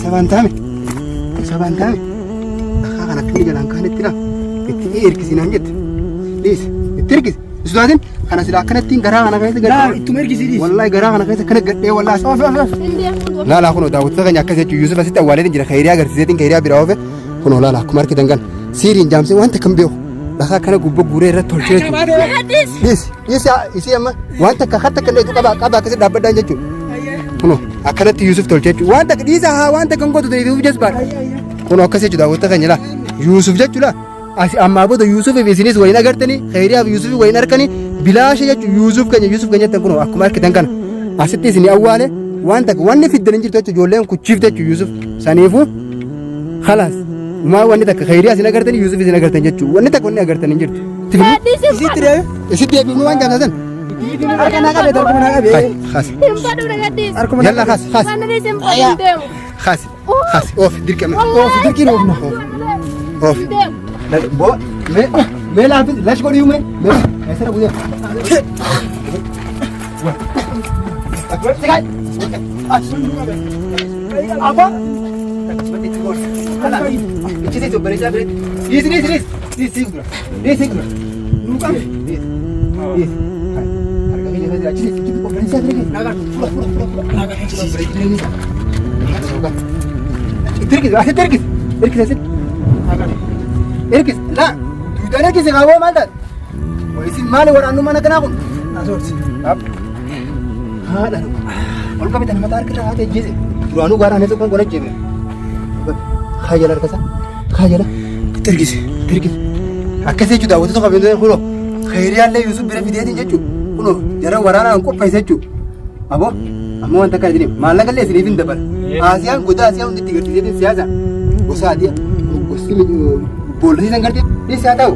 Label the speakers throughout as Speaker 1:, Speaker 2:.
Speaker 1: Sabantame. Akak anak ini jalan kan itu lah. Itu erkisi nanjut. Dis, itu erkis. Sudahin, karena sudah akan itu garang anak itu garang. Itu erkisi. Wallahi garang anak itu kena gede wallahi. La la kuno Daud kan nyakas itu Yusuf asita walidin jira khairia agar sizetin khairia birawe. Kuno la kumar kita kan. Sirin jamsi wanta kambio. Laka kana gubbo gure ra tolche. Yes isi amma wanta ka khatta kan itu kaba kasi dapat dan jechu. Kuno akan itu Yusuf tolche. Wanta disa ha wanta kan goto dari Yusuf bar. Kuno akase ju Daud kan nyala. Yusuf jechu la. Amma bodo Yusuf business wayna gartani khairia Yusuf wayna arkani bilash jechu Yusuf kan tan kuno akumar kita kan. Asiti sini awale wanta wanni fi dalinjir to jolen ku chief jechu Yusuf sanifu khalas. ما واني تك خيريا سينا قرتني يوسف سينا قرتني جتشو واني تك واني قرتني جت يسيت بينو وان جانا زين أركنا كابي تركنا كابي خاص يلا خاص أوف دير كمان أوف دير كيلو أوف لا بو ما لا في لا شكون يومين ما يصير أبويا أبا Hala, ini tu beri jabat. Ini segera. Luka. Ini. Harga ini ada jadi kita beri jabat lagi. Naga. Terkis. Terkis. La. Tu dah nak kisah kau maldat. Wahai mal orang anu mana kena aku. Nasor. Ab. Hala. Orang kami tak matar kena ada jadi. Tu anu garan itu kan boleh jadi. خاجل أركزا خاجل تركز أكثر جدا وتو خبير ده خلو خيريان لا يوسف بره فيديو تنجتشو خلو جرا ورانا أنكو فايزتشو أبو أمو أنت كارديني ما لقى لي سليفين دبر آسيان قدا آسيان ودي تيجي تيجي سياسة وسادية وسيم بولري زنقرتي ليه ساتاو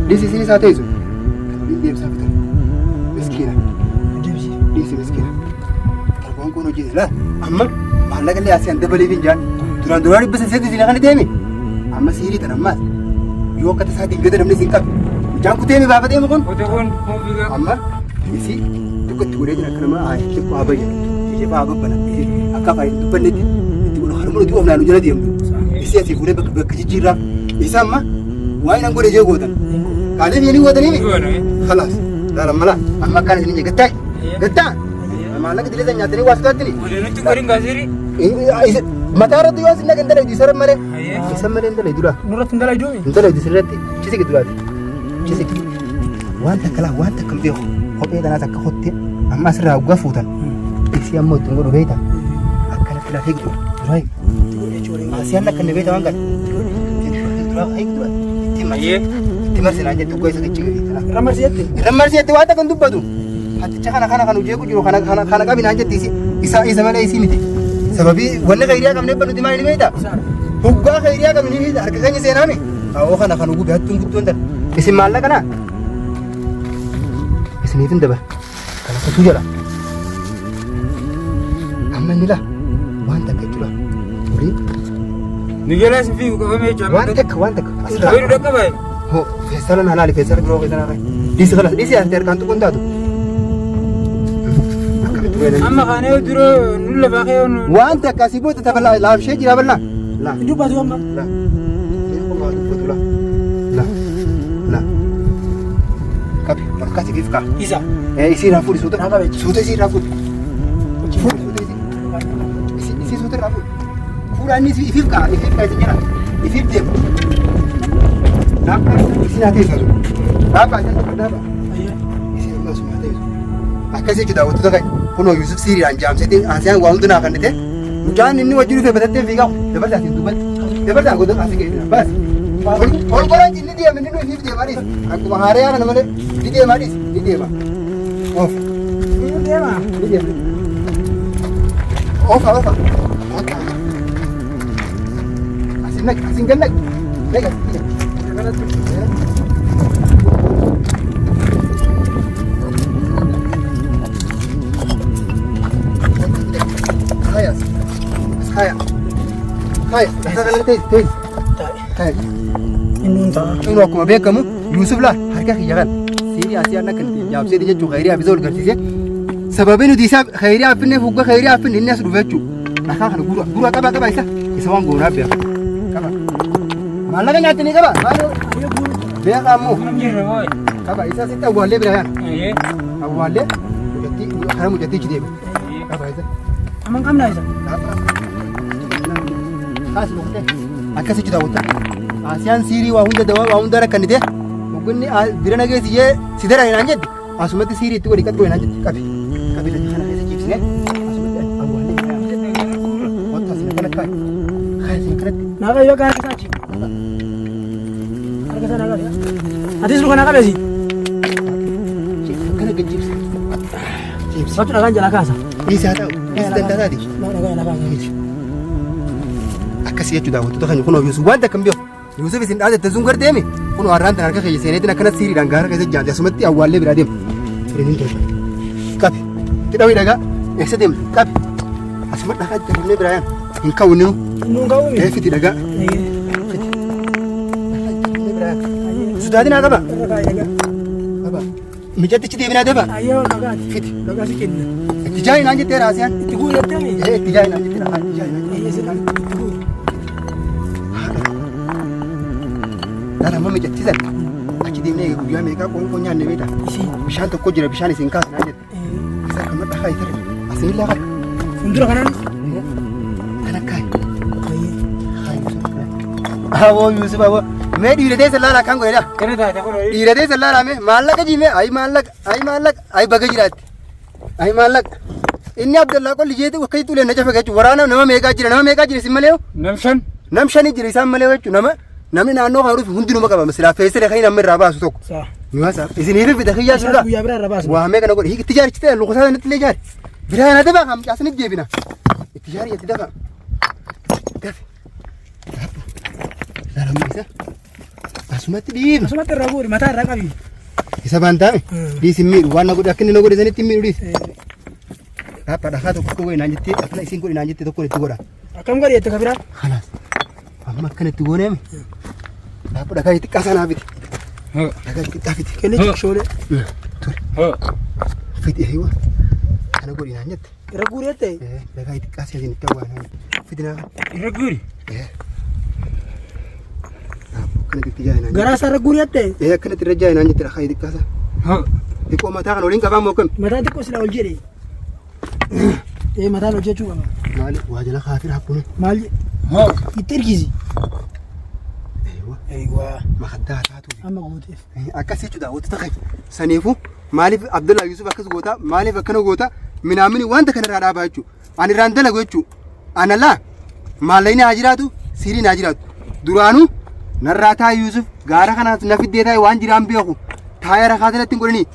Speaker 1: ليه سيسي ساتاو يسوع ليه بسافر مسكينة ليه مسكينة تربون كونو جيز لا أما ما لقى لي آسيان دبلي فينجان duraan bisa saya di sini kan itu amma siri tanammas yo kata saat ingin kita namni singkap jangan kutemi bapak temi kon amma isi tukut ture jina karma ay tukku abai isi baba bana akka fay tu banne itu lo harmo tu amna jina diam isi asi kure bak jira isa amma wai nan gode je godan kale ni godan ni khalas dara mala amma kan ni gata amma lak dile zanya tani wasatni tu garin gaziri متى رد يواز إنك أنت لو يسرم مره يسرم مره أنت لو يدرا نورت أنت لو يجومي أنت لو يسرت شيء كده شيء وانت كلا وانت كم بيخو هو بيدا ناس كخوتي أما سر أوقفوتا إيش يوم تقول بيتا أكلت كلا هيك دراي أسيانا كن بيتا وانقل دراي هيك دراي تمرسنا عند تقول إيش كذي رمرسيات وانت كن دبادو حتى خنا وجهك وجهه خنا كابين عند تيسي إسا ماله إسي ميتي سببي ولا غيريا كم نبى ندي ما يلي ميتا هو غيريا كم نيجي أركضني سينامي أو خنا نقول بهتون كتون ده اسم مالك أنا اسم يفند به كلا كتوجلا أما نلا وانت كتولا ولي
Speaker 2: نجلا سفيه وكم يجمع
Speaker 1: وانتك
Speaker 2: غير ركبه
Speaker 1: هو فيصل أنا على فيصل بروح إذا أنا ديس خلاص ديس أنت كنت كنت هذا
Speaker 2: أما خانه يدرو نلا باقيون
Speaker 1: وأنت كاسبو تتفلا لا شيء جرا بلنا لا
Speaker 2: جوبا جوما
Speaker 1: لا كابي بركاتي كيف كا
Speaker 2: إذا
Speaker 1: يصير رافود سودا يصير رافود يصير سودا رافود فوراني يصير كا يصير يصير ديم لا يصير هاتي سودا لا يصير ما سمع هاتي أكاسي كده وتدخل كنوا يوسف سيري عن جام سيدي أسيان والدنا كنته وجان إني وجودي في بدرتين فيكا دبل جالسين دبل جالس قدام أسيك بس और कोई जिन्नी दिया मैंने no hip दिया मारिस आपको महारे यार नमले दिया मारिस दिया मा ऑफ दिया ऑफ असिंग गन्नक लेगा هاي هذا تيز هاي إنه أكو مبيع كمو يوسف لا هركا خيال سيري أسيارنا كنتي جاب سيري جو خيري أبيزول كرتيه سببين ودي سب خيري أفنى فوق خيري أفنى الناس رفعتشو أخاك نقول كبا إيسا isa waan goonaa beeka. Qaba. Maallaqa nyaatanii qaba. Maal beeka ammoo.
Speaker 2: Nam jirre boy.
Speaker 1: Qaba isa sitti awwaallee bira yaana.
Speaker 2: Ayyee.
Speaker 1: Awwaallee karaa mujattii ichi deema. Qaba isa.
Speaker 2: Aman qabnaa isa.
Speaker 1: Kaas dhuftee akkasitti daawwatta. Asiyaan siirii waa hunda rakkannite. Ogunni bira nageessi jee si dara hinaan jedhe. Asumatti siirii itti godhi qaxxoo hinaan jedhe. Qabi. Qabi lati kana keessa ciibsine. Asumatti awwaallee bira yaana. Wanta asina kana kaayi. Kaayi asina kanatti.
Speaker 2: Naqa yoo gaara isaa achi. Harka isaa naqa. Atis luka naqa beesi.
Speaker 1: Kana gad ciibse. Ciibse.
Speaker 2: Batu dhagaan jalaa kaasa.
Speaker 1: Dhiisaa ta'u. Dhiisi danda'aati.
Speaker 2: Dhagaa jalaa kaasa.
Speaker 1: Akkasii jechuudha daawwattoota keenya kunoo Yuusuf wanta akkam beeku. Yuusuf isin dhaadette sun gar deeme kunoo har'aan tan harka keessa seeneetiin akkanas siiriidhaan gaara keessa jaante asumatti awwaallee biraa deema. Firiin keessa. Qabi. Itti dhawii dhagaa. Eessa deemna? Qabi. Asumatti dhagaa jabinee biraa yaana. Hin ka'u inni nu.
Speaker 2: Nuun ka'uu mi?
Speaker 1: Fiti dhagaa. Fiti. Dhagaa jabinee biraa yaana. Sudaatiin haa qaba. Qaba. Mijattichi deebinaa daba.
Speaker 2: Ayyee dhagaati.
Speaker 1: Fiti.
Speaker 2: Dhagaa si kenna.
Speaker 1: Itti jaayi naan jettee raasiyaan.
Speaker 2: Itti guurettami.
Speaker 1: Itti jaayi naan jettee raasiyaan. Itti jaayi naan jettee.
Speaker 2: Ayyee si dhagaa.
Speaker 1: Dara amma mijattisan. Achi deemnee guyyaa meeqaa qoonqoo nyaanne beekta. Bishaan tokko jira bishaan isin kaasa naan jette. Isa akka madda haa itara. Asin illaa qaba.
Speaker 2: Fuuldura kanaan.
Speaker 1: Kana kaayi. Awoo Yuusuf awoo. Mee dhiiratee sallaalaa kan godhedha.
Speaker 2: Kana taate kun horii.
Speaker 1: Dhiiratee sallaalaa mee maallaqa jiimee ayi maallaqa ayi baga jiraatti. Ayi maallaqa. Inni Abdallaa qolli jeetu akkasitti ulee na cafa jechuudha. Waraana nama meeqaa jira isin malee.
Speaker 2: Namshan.
Speaker 1: Nam shanii jira isaan malee jechuudha. Namni naannoo kan dhufu hundinuma qaba. Silaa feesiree kan namni irraa baasu tokko. Nyuwaasa isiniif fida kiyyaa jirudha.
Speaker 2: Guyyaa biraa irraa baasu.
Speaker 1: Waa meeqa na godhe itti jaarichite lukusaa sanatti illee jaari. Biraa na dabaa kan caasaniif deebina. Itti jaari itti dabaa. Dafi. Laalamma isa. Asumatti dhiibna.
Speaker 2: Asumatti irraa guuri mataa irraa qabi.
Speaker 1: Isa baantaame. Dhiisin miidhu waan na godhe akka inni na godhe sanitti miidhu dhiis. Dhaabba dhagaa tokko godhe naan jettee akkana isin godhe naan jettee tokkoon itti godha.
Speaker 2: Akkam godhe jette kabiraa?
Speaker 1: Kanaas. Amma akkanatti gooneeme. Dhaabba dhagaa itti qaasanaa fiti. Dhagaa itti qaafiti.
Speaker 2: Kennichi shoolee.
Speaker 1: Ture. Fiti eeyyuu. Kana godhe naan jette.
Speaker 2: Irra guuri jette?
Speaker 1: Dhagaa itti qaasee isin itti awwaa naan jette. Fiti naa.
Speaker 2: Irra guuri?
Speaker 1: Akkanatti itti jaayinaan.
Speaker 2: Garaa isaa irra guuri jette?
Speaker 1: Akkanatti irra jaayinaan jette dhagaa itti qaasa. Xiqqoo mataa kana waliin qabaa moo akkami?
Speaker 2: Mataa xiqqoo silaa ol jedhe. Mataan hojjechuu qaba.
Speaker 1: Maali waa jala kaafira hakkuna.
Speaker 2: Maal itti ergisi. Eeywaa.
Speaker 1: Makaddaa taatu.
Speaker 2: Amma gooteef.
Speaker 1: Akkas jechuudha wantoota kan saniifuu maaliif Abdullaa Yuusuf akkas goota maaliif akkana goota minaamini wanta kanarraa dhaabaa jechuudha. Ani irraan dalagu jechuudha. Analaa maallayni haa jiraatu siiriin haa jiraatu. Duraanuu narraa taa Yuusuf gaara kanaas na fiddee taa'e waan jiraan beeku taa'ee rakaatiin ittiin godhanii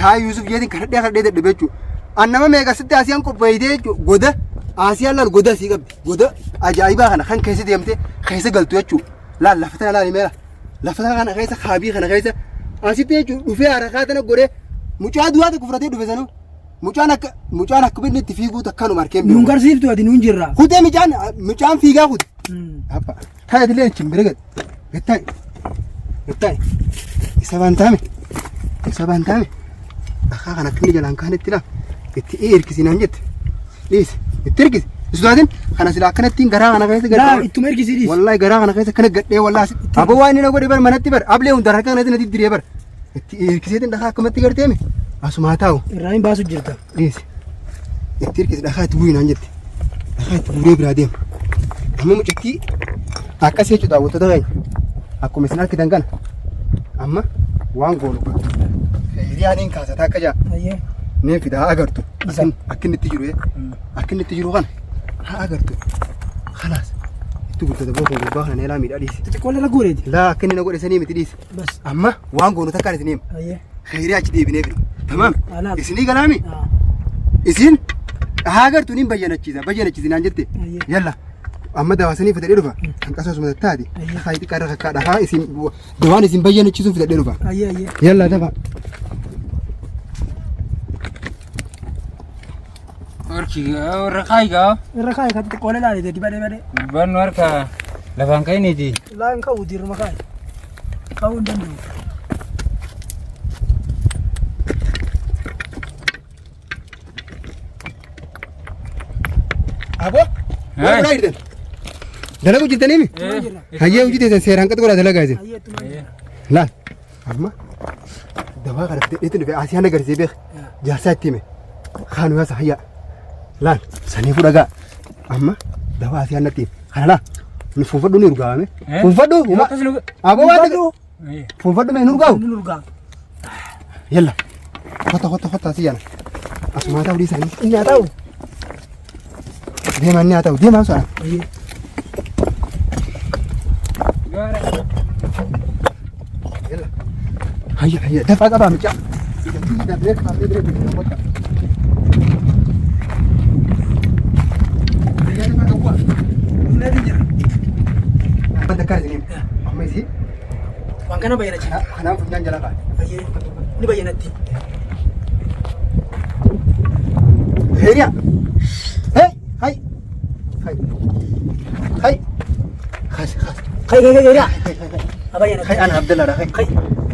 Speaker 1: taa'ee Yuusuf jeetiin kadhadhee dadhabe jechuudha. Annama meeqa sitti Asiyaan qopheessitee jechuudha. Goda Asiyaan laal goda asii qabdi. Goda ajaa'ibaa kana kan keessa deemtee keessa galtu jechuudha. Laal lafa tana laali meera. Lafa kana keessa kaabii kana keessa asitti jechuudha dhufee harakaa tana godhee mucaa duwwaa tokko fudhatee dhufe sanuu. Mucaan akka binni itti fiiguu takkanuma harkeen
Speaker 2: beeku. Nuun garsiiftu ati nuun jirra.
Speaker 1: Kutee mucaan fiigaa kute. Taa'eetillee achiin bira gattaa'i. Isa baantaame. Dhagaa kan akka inni jalaan kaanetti laa. Itti ergisinaan jette. Dhiise. Itti ergisi. Isudaatiin kana sila akkanattiin garaa kana keessa
Speaker 2: gadhee. Laa ittuma ergisi dhiise.
Speaker 1: Wallaahi garaa kana keessa kana gadhee wallaahi. Aboo waan inni na godhe bar manatti bar ablee hunda harka kanatti natti diree bar. Itti ergiseetiin dhagaa akkamatti garteeme. Asumaa taa'u.
Speaker 2: Irraa hin baasu jirta.
Speaker 1: Dhiise. Itti ergisi dhagaa itti bu'inaan jette. Dhagaa itti bu'ee biraa deema. Amma mucattii akkas jechuudha daawwattoota keenya. Akkuma isin argitan kana. Amma waan goonu kun. Hiriyaaniin kaasataa akka jaa. Neen fidaa agartu. Akka inni itti jiru akka inni itti jiru kana haa agartu. Kanaas itti gurgurta bookoo gubbaa kana neelaa miidhaa dhiise.
Speaker 2: Xixiqqoo irra guureeti.
Speaker 1: Laa akka inni na godhe sanii miti dhiise. Amma waan goonu takkaan isin hima. Hiriyaa achi deebinee fida. Tamaam. Isinii galaami. Isin haa agartu niin bayyanachiisinaan jette. Yalla. Amma daawasanii fidadhee dhufa. Kan qasoosuma taate. Dhagaa xiqqaa irra kakkaadha. Haa isin dawaan isin bayyanachiisuuf fidadhee dhufa. Yalla dafa.
Speaker 2: Irra kaayigaa. Irra kaayi kan xiqqoolee laalee badee. Bannu harka lafaan ka'iniiti. Laan ka'u dirma kaayi. Ka'uu hin danda'u.
Speaker 1: Aboo. Waan biraa hidhan. dalagu jirtanii mi hayyee hojii teessan seeraan qaxu godhaa dalagaa isin laal amma dawaa kana fidheetti dhufe asii handa garisee beek jaarsaa itti hime kaanu yaasa hayyaa laal sanii fudhagaa amma dawaa asii handa itti hime kana laa nu fuunfadhu ni urgaawame fuunfadhu aboo waan ta'e fuunfadhu mee nu urgaawu yalla kota asii yana asumaa ta'uu dhiisanii inni haa ta'u deemaa inni haa ta'u deemaa so'ana hayya dafaa qabaa micaa amma isii
Speaker 2: waan kana bayyana jira
Speaker 1: kanaan funyaan jala ba'a
Speaker 2: ni bayyanatti
Speaker 1: heriya hey hay khas
Speaker 2: kai heriya abayana
Speaker 1: hay ana abdallah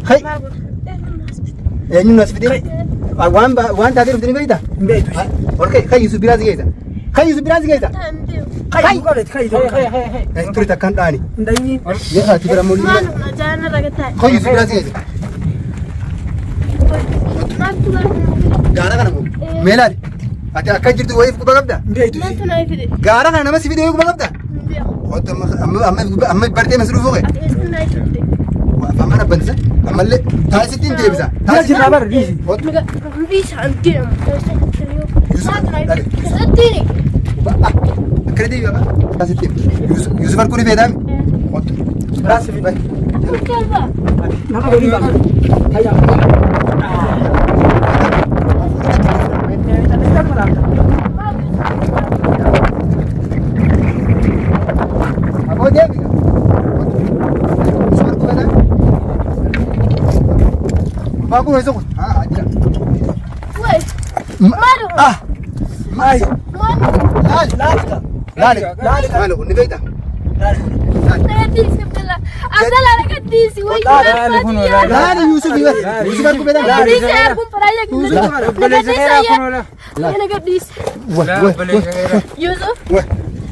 Speaker 1: hay eenyu nas fide waan taatee dhuftanii beeyta okay kai yusuf biraas geessa kai turi takkan dhaani
Speaker 2: ndayni
Speaker 1: yaa ati bira mulli
Speaker 3: Manu na jana ragatai.
Speaker 1: kai yusuf biraas geessa gaara kana moo meelaali ati akka jirtu wayif quba qabda
Speaker 2: ndeetu
Speaker 3: Nantu na ifide.
Speaker 1: gaara kana nama si fide quba qabda
Speaker 3: Ndio.
Speaker 1: amma bartee masruu fuqe
Speaker 3: Ati estu na ifide.
Speaker 1: amma nabbantisa ammallee taasittiin deebisa
Speaker 2: jira jira bar diisi
Speaker 3: Nuga mbisa antiam.
Speaker 1: Yusuf,
Speaker 3: Nantu na
Speaker 1: dale.
Speaker 3: ifide. Sadini.
Speaker 1: akkana deebi'a ba taasittiin yusuf harkuu ni feetaami ottu
Speaker 2: raasi fi
Speaker 3: Kalba.
Speaker 2: nama gadi ba hayya
Speaker 1: aboo deebi'a yusuf harkuu feetaami abbaan kun ho'isu kun jira
Speaker 3: Wait. Manu.
Speaker 2: ay
Speaker 3: Manu.
Speaker 1: laali kun ni beekta
Speaker 3: Nagadisi Abdallah. Abdallah nagadisi. Wai.
Speaker 1: laali yusuf harkuu feetaami
Speaker 3: Nagadisi arkun paraya gitu. Nagadisi. Yusuf.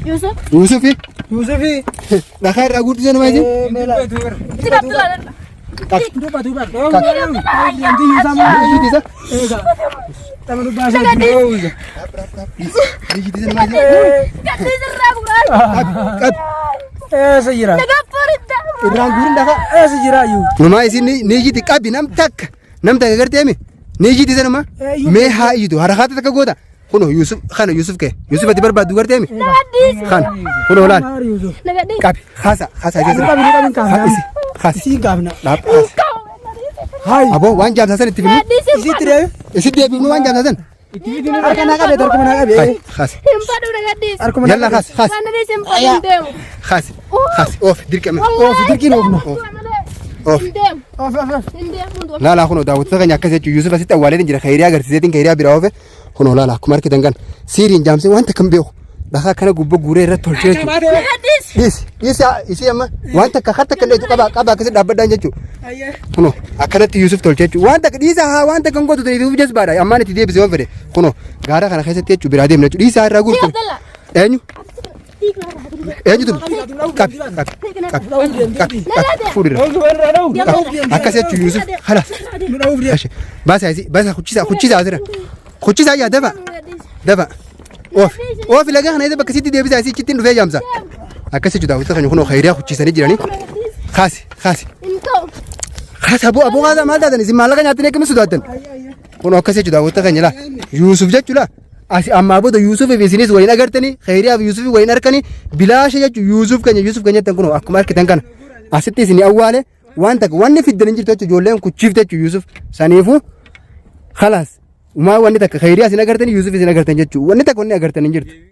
Speaker 3: Yusuf.
Speaker 1: yusufi
Speaker 2: yusufi
Speaker 1: dhakaa irraa guddisa nama isin
Speaker 2: mela
Speaker 3: Tika Abdallah.
Speaker 2: duba duba
Speaker 1: yanti yusamu ijitisa
Speaker 2: ega tamanu basa
Speaker 3: Nagadisi.
Speaker 1: ijitisa nama isin
Speaker 3: Nagadisi raguran.
Speaker 1: qab
Speaker 2: sayira
Speaker 3: Nagaporita.
Speaker 1: irraan guurin dhakaa
Speaker 2: sayira yu
Speaker 1: Mama isin ni ijiti qabi nam takka garteemi ni ijiti sanuma mee haa ijitu harakaata takka goota kuno yusuf kana yusuf ke yusuf ati barbaaddu garteemi
Speaker 3: Nagadisi.
Speaker 1: kana kuno laal
Speaker 2: yusuf
Speaker 3: Nagadisi.
Speaker 1: qabi haasa
Speaker 2: duba
Speaker 1: jeesira
Speaker 2: duba kan
Speaker 1: haasi
Speaker 2: si gafna
Speaker 1: dhaab haasi
Speaker 2: hay
Speaker 1: aboo waan jaamsaasan itti fimnu
Speaker 3: Nagadisi.
Speaker 2: isitire
Speaker 1: isitti deebifnu waan jaamsaasan
Speaker 2: arkana qabe darkuma qabe
Speaker 1: haasi
Speaker 3: Hempadu nagadisi.
Speaker 2: arkuma
Speaker 1: yalla haasi haasi
Speaker 3: Nagadisi hempadu demu.
Speaker 1: haasi haasi oof dirqame
Speaker 2: of dirkin ofna
Speaker 1: oof
Speaker 3: Demu.
Speaker 2: of
Speaker 3: Demu.
Speaker 1: laalaa kuno daawwattoota keenya akkas jechuun yusuf asitti awwaaleen jira khayrii agarsiiseetiin khayrii biraa oofe kuno laalaa akkuma argitan kan siiriin jaamsee wanta kan beeku dhakaa kana gubbaa guuree irratti tolchee jechuudha.
Speaker 3: Nagadisi.
Speaker 1: Isi amma wanta akka harta kan dheetu qaba akkasii dhaabbadhaan jechuudha. Kuno akkanatti Yusuf tolchee jechuudha. Wanta dhiisaa haa wanta kan gootu ta'eef ijas baadha ammaan itti deebisee waan fedhe kuno gaara kana keessatti jechuudha biraa deemna jechuudha. Dhiisaa irraa guutu. Eenyu? Eenyu tun? Qabi fuudhira. Akkas jechuudha Yusuf halas. Baasa kuchisaa asirra. Kuchisaa yaa daba. Oofi laga kana isa bakka sitti deebisaa isii chittiin dhufee jaamsa. Akkas jechuudha wanta kan kunoo khayriyaa kuchisanii jiranii. Kaasi. Kaasi aboo kaasa maal taatan isin maallaqa nyaatanii akkamitti sodaattan. Kunoo akkas jechuudha wanta kan jala Yuusuf jechuudha. Asi ammaa booda Yuusuf fi isinis waliin agartanii khayriyaa fi Yuusuf waliin arkanii bilaasha jechuudha Yuusuf keenya tan kunoo akkuma arkitan kana asitti isin awwaale wanta wanni fiddan hin jirtu jechuudha ijoolleen kuchiifte jechuudha Yuusuf saniifuu khalaas. Uma wanni takka khayriyaa isin agartanii Yuusuf isin agartan jechuudha wanni takka wanni agartan hin jirtu.